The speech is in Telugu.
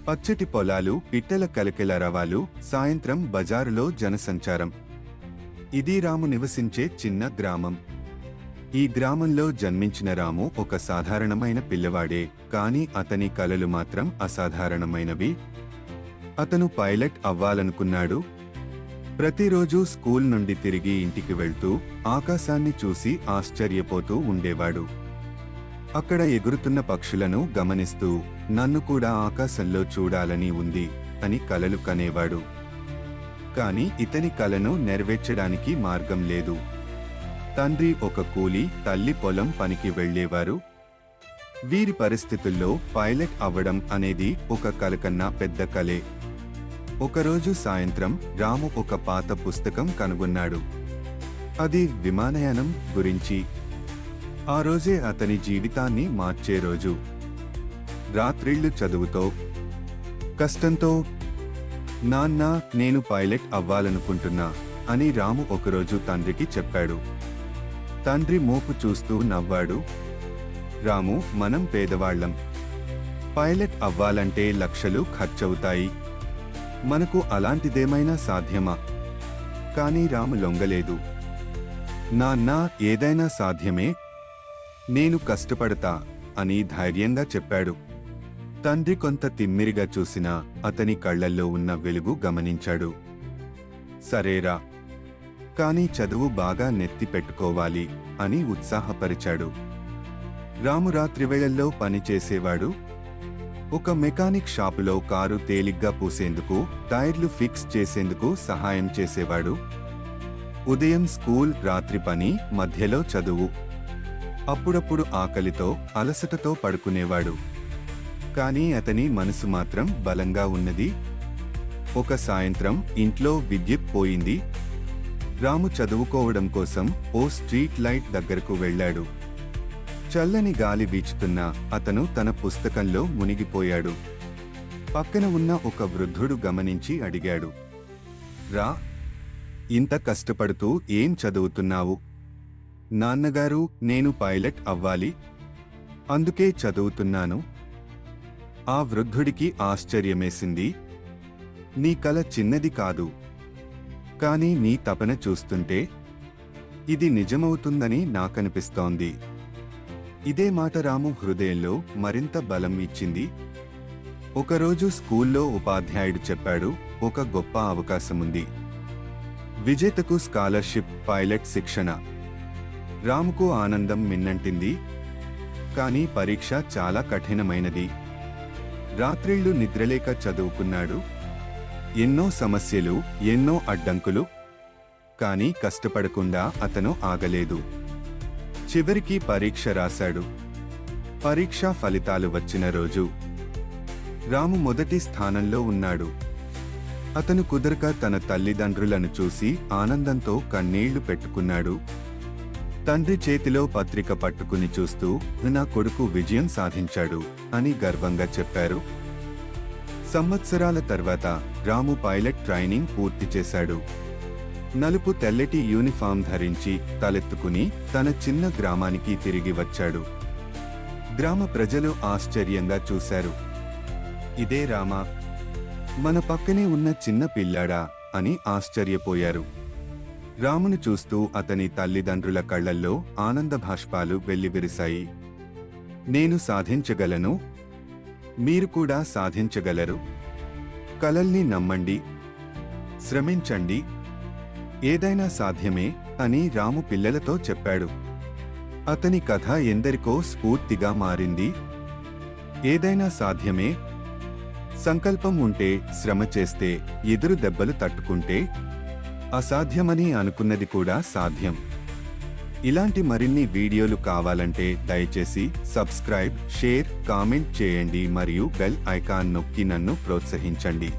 పచ్చటి పొలాలు, పిట్టల కలకెల రవాలు, సాయంత్రం బజారులో జనసంచారం. ఇది రాము నివసించే చిన్న గ్రామం. ఈ గ్రామంలో జన్మించిన రాము ఒక సాధారణమైన పిల్లవాడే, కానీ అతని కలలు మాత్రం అసాధారణమైనవి. అతను పైలట్ అవ్వాలనుకున్నాడు. ప్రతిరోజూ స్కూల్ నుండి తిరిగి ఇంటికి వెళ్తూ ఆకాశాన్ని చూసి ఆశ్చర్యపోతూ ఉండేవాడు. అక్కడ ఎగురుతున్న పక్షులను గమనిస్తూ నన్ను కూడా ఆకాశంలో చూడాలని ఉంది అని కలలు కనేవాడు. కాని ఇతని కలను నెరవేర్చడానికి మార్గం లేదు. తండ్రి ఒక కూలీ, తల్లి పొలం పనికి వెళ్లేవారు. వీరి పరిస్థితుల్లో పైలట్ అవ్వడం అనేది ఒక కల కన్నా పెద్ద కలే. ఒకరోజు సాయంత్రం రాము ఒక పాత పుస్తకం కనుగొన్నాడు. అది విమానయానం గురించి. ఆ రోజే అతని జీవితాన్ని మార్చే రోజు. రాత్రిళ్ళు చదువుతో, కష్టంతో, నాన్న నేను పైలట్ అవ్వాలనుకుంటున్నా అని రాము ఒకరోజు తండ్రికి చెప్పాడు. తండ్రి మోపు చూస్తూ నవ్వాడు. రాము, మనం పేదవాళ్లం. పైలట్ అవ్వాలంటే లక్షలు ఖర్చవుతాయి. మనకు అలాంటిదేమైనా సాధ్యమా? కానీ రాము లొంగలేదు. నాన్న, ఏదైనా సాధ్యమే, నేను కష్టపడతా అని ధైర్యంగా చెప్పాడు. తండ్రి కొంత తిమ్మిరిగా చూసినా అతని కళ్లల్లో ఉన్న వెలుగు గమనించాడు. సరేరా, కానీ చదువు బాగా నెత్తి పెట్టుకోవాలి అని ఉత్సాహపరిచాడు. రాము రాత్రివేళల్లో పనిచేసేవాడు. ఒక మెకానిక్ షాపులో కారు తేలిగ్గా పూసేందుకు, టైర్లు ఫిక్స్ చేసేందుకు సహాయం చేసేవాడు. ఉదయం స్కూల్, రాత్రి పని, మధ్యలో చదువు. అప్పుడప్పుడు ఆకలితో, అలసటతో పడుకునేవాడు. కానీ అతని మనసు మాత్రం బలంగా ఉన్నది. ఒక సాయంత్రం ఇంట్లో విద్యుత్ పోయింది. రాము చదువుకోవడం కోసం ఓ స్ట్రీట్ లైట్ దగ్గరకు వెళ్లాడు. చల్లని గాలి వీచుతున్నా అతను తన పుస్తకంలో మునిగిపోయాడు. పక్కన ఉన్న ఒక వృద్ధుడు గమనించి అడిగాడు, రా, ఇంత కష్టపడుతూ ఏం చదువుతున్నావు? నాన్నగారు, నేను పైలట్ అవ్వాలి, అందుకే చదువుతున్నాను. ఆ వృద్ధుడికి ఆశ్చర్యమేసింది. నీ కల చిన్నది కాదు, కానీ నీ తపన చూస్తుంటే ఇది నిజమవుతుందని నాకనిపిస్తోంది. ఇదే మాట రాము హృదయంలో మరింత బలం ఇచ్చింది. ఒకరోజు స్కూల్లో ఉపాధ్యాయుడు చెప్పాడు, ఒక గొప్ప అవకాశముంది. విజేతకు స్కాలర్షిప్, పైలట్ శిక్షణ. రాముకు ఆనందం మిన్నంటింది. కానీ పరీక్ష చాలా కఠినమైనది. రాత్రిళ్ళు నిద్రలేక చదువుకున్నాడు. ఎన్నో సమస్యలు, ఎన్నో అడ్డంకులు. కానీ కష్టపడకుండా అతను ఆగలేదు. చివరికి పరీక్ష రాశాడు. పరీక్షా ఫలితాలు వచ్చిన రోజు రాము మొదటి స్థానంలో ఉన్నాడు. అతను కుదరక తన తల్లిదండ్రులను చూసి ఆనందంతో కన్నీళ్లు పెట్టుకున్నాడు. తండ్రి చేతిలో పత్రిక పట్టుకుని చూస్తూ, నా కొడుకు విజయం సాధించాడు అని గర్వంగా చెప్పారు. సంవత్సరాల తర్వాత రాము పైలట్ ట్రైనింగ్ పూర్తి చేశాడు. నలుపు తెల్లటి యూనిఫామ్ ధరించి తలెత్తుకుని తన చిన్న గ్రామానికి తిరిగి వచ్చాడు. గ్రామ ప్రజలు ఆశ్చర్యంగా చూశారు. ఇదే రామా, మన పక్కనే ఉన్న చిన్న పిల్లాడా అని ఆశ్చర్యపోయారు. రామును చూస్తూ అతని తల్లిదండ్రుల కళ్లల్లో ఆనంద భాష్పాలు వెల్లివిరిశాయి. నేను సాధించగలను, మీరు కూడా సాధించగలరు. కలల్ని నమ్మండి, శ్రమించండి, ఏదైనా సాధ్యమే అని రాము పిల్లలతో చెప్పాడు. అతని కథ ఎందరికో స్ఫూర్తిగా మారింది. ఏదైనా సాధ్యమే. సంకల్పం ఉంటే, శ్రమ చేస్తే, ఎదురు దెబ్బలు తట్టుకుంటే అసాధ్యమని అనుకున్నది కూడా సాధ్యం. ఇలాంటి మరిన్ని వీడియోలు కావాలంటే దయచేసి సబ్స్క్రైబ్, షేర్, కామెంట్ చేయండి మరియు బెల్ ఐకాన్ నొక్కి నన్ను ప్రోత్సహించండి.